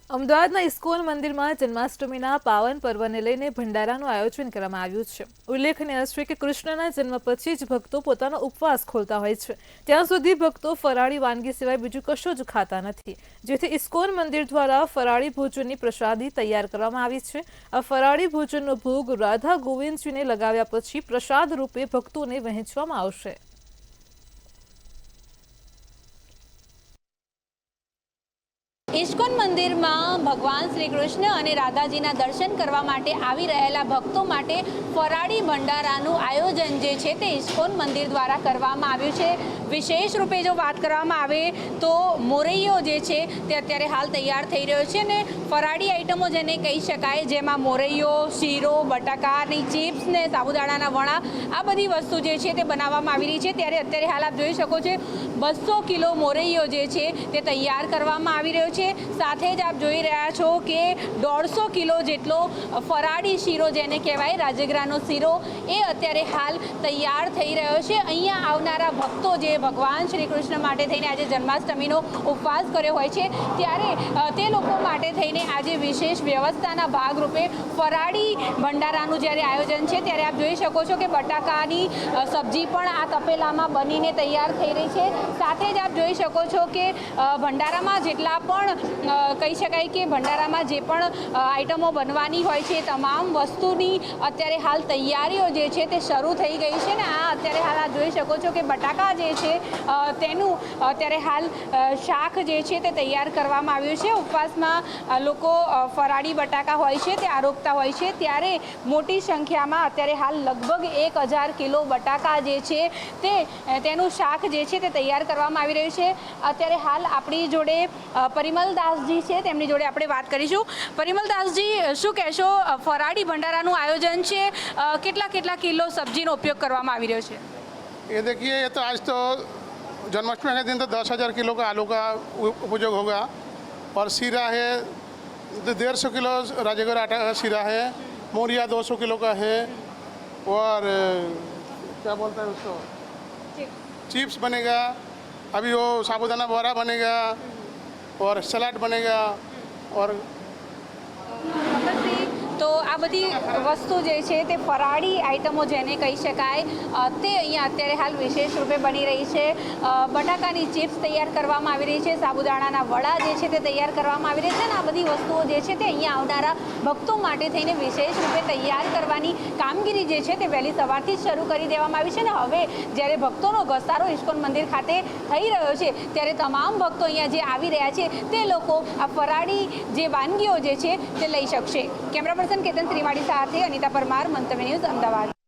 અમદાવાદના ઇસ્કોન મંદિરમાં જન્માષ્ટમીના પાવન પર્વને લઈને ભંડારાનું આયોજન કરવામાં આવ્યું છે। ઉલ્લેખનીય છે કે કૃષ્ણના જન્મ પછી જ ભક્તો પોતાનો ઉપવાસ ખોલતા હોય છે। ત્યાં સુધી ભક્તો ફરાળી વાનગી સિવાય બીજું કશું જ ખાતા નથી, જેથી ઇસ્કોન મંદિર દ્વારા ફરાળી ભોજનની પ્રસાદી તૈયાર કરવામાં આવી છે। આ ફરાળી ભોજનનો ભોગ રાધા ગોવિંદજીને લગાવ્યા પછી પ્રસાદ રૂપે ભક્તોને વહેંચવામાં આવશે। ઇસ્કોન મંદિરમાં ભગવાન શ્રી કૃષ્ણ અને રાધાજીના દર્શન કરવા માટે આવી રહેલા ભક્તો માટે ફરાળી ભંડારાનું આયોજન જે છે તે ઇસ્કોન મંદિર દ્વારા કરવામાં આવ્યું છે। વિશેષ રૂપે જો વાત કરવામાં આવે તો મોરૈયો જે છે તે અત્યારે હાલ તૈયાર થઈ રહ્યો છે ને ફરાળી આઈટમો જેને કહી શકાય, જેમાં મોરૈયો, શીરો, બટાકાની ચિપ્સ ને સાબુદાણાના વડા, આ બધી વસ્તુ જે છે તે બનાવવામાં આવી રહી છે। ત્યારે અત્યારે હાલ આપ જોઈ શકો છો 200 કિલો મોરૈયો જે છે તે તૈયાર કરવામાં આવી રહ્યો છે। સાથે જ આપ જોઈ રહ્યા છો કે 150 કિલો જેટલો ફરાળી શીરો જેને કહેવાય રાજગરાનો શીરો એ અત્યારે હાલ તૈયાર થઈ રહ્યો છે। અહીંયા આવનારા ભક્તો જે ભગવાન શ્રી કૃષ્ણ માટે થઈને આજે જન્માષ્ટમીનો ઉપવાસ કર્યો હોય છે ત્યારે તે લોકો માટે થઈને આજે વિશેષ વ્યવસ્થાના ભાગરૂપે ફરાળી ભંડારાનું જ્યારે આયોજન છે ત્યારે આપ જોઈ શકો છો કે બટાકાની સબ્જી પણ આ તપેલામાં બનીને તૈયાર થઈ રહી છે। સાથે જ આપ જોઈ શકો છો કે ભંડારામાં જેટલા પણ કહી શકાય કે ભંડારામાં જે પણ આઈટમો બનવાની હોય છે તમામ વસ્તુની અત્યારે હાલ તૈયારીઓ જે છે તે શરૂ થઈ ગઈ છે ને આ અત્યારે હાલ આપ જોઈ શકો છો કે બટાકા જે છે તેનું અત્યારે હાલ શાક જે છે તે તૈયાર કરવામાં આવ્યું છે। ઉપવાસમાં લોકો ફરાળી બટાકા હોય છે તે આરોગતા હોય છે ત્યારે મોટી સંખ્યામાં અત્યારે હાલ લગભગ 1000 કિલો બટાકા જે છે તેનું શાક જે છે તે તૈયાર કરવામાં આવી રહ્યું છે। અત્યારે હાલ આપણી જોડે પરિમલદાસજી છે, તેમની જોડે આપણે વાત કરીશું। પરિમલદાસજી, શું કહેશો, ફરાળી ભંડારાનું આયોજન છે, કેટલા કિલો સબ્જીનો ઉપયોગ કરવામાં આવી રહ્યો છે? ये देखिए, ये तो आज तो जन्माष्टमी के दिन तो 10,000 किलो का आलू का उपयोग होगा और शीरा है 150 किलो राजगर आटा का शीरा है, मोरिया 200 किलो का है और क्या बोलते हैं उसको चिप्स बनेगा, अभी वो साबुदाना बड़ा बनेगा और सलाद बनेगा और તો આ બધી વસ્તુ જે છે તે ફરાળી આઈટમો જેને કહી શકાય તે અહીંયા અત્યારે હાલ વિશેષ રૂપે બની રહી છે। બટાકાની ચિપ્સ તૈયાર કરવામાં આવી રહી છે, સાબુદાણાના વડા જે છે તે તૈયાર કરવામાં આવી રહી છે અને આ બધી વસ્તુઓ જે છે તે અહીંયા આવનારા ભક્તો માટે થઈને વિશેષ રૂપે તૈયાર કરવાની કામગીરી જે છે તે વહેલી સવારથી જ શરૂ કરી દેવામાં આવી છે ને હવે જ્યારે ભક્તોનો ઘસારો ઇસ્કોન મંદિર ખાતે થઈ રહ્યો છે ત્યારે તમામ ભક્તો અહીંયા જે આવી રહ્યા છે તે લોકો આ ફરાળી જે વાનગીઓ જે છે તે લઈ શકશે। કેમેરા પર્સન કેતન ત્રિવાડી સાથે અનિતા પરમાર, મંતવ્ય ન્યૂઝ, અમદાવાદ।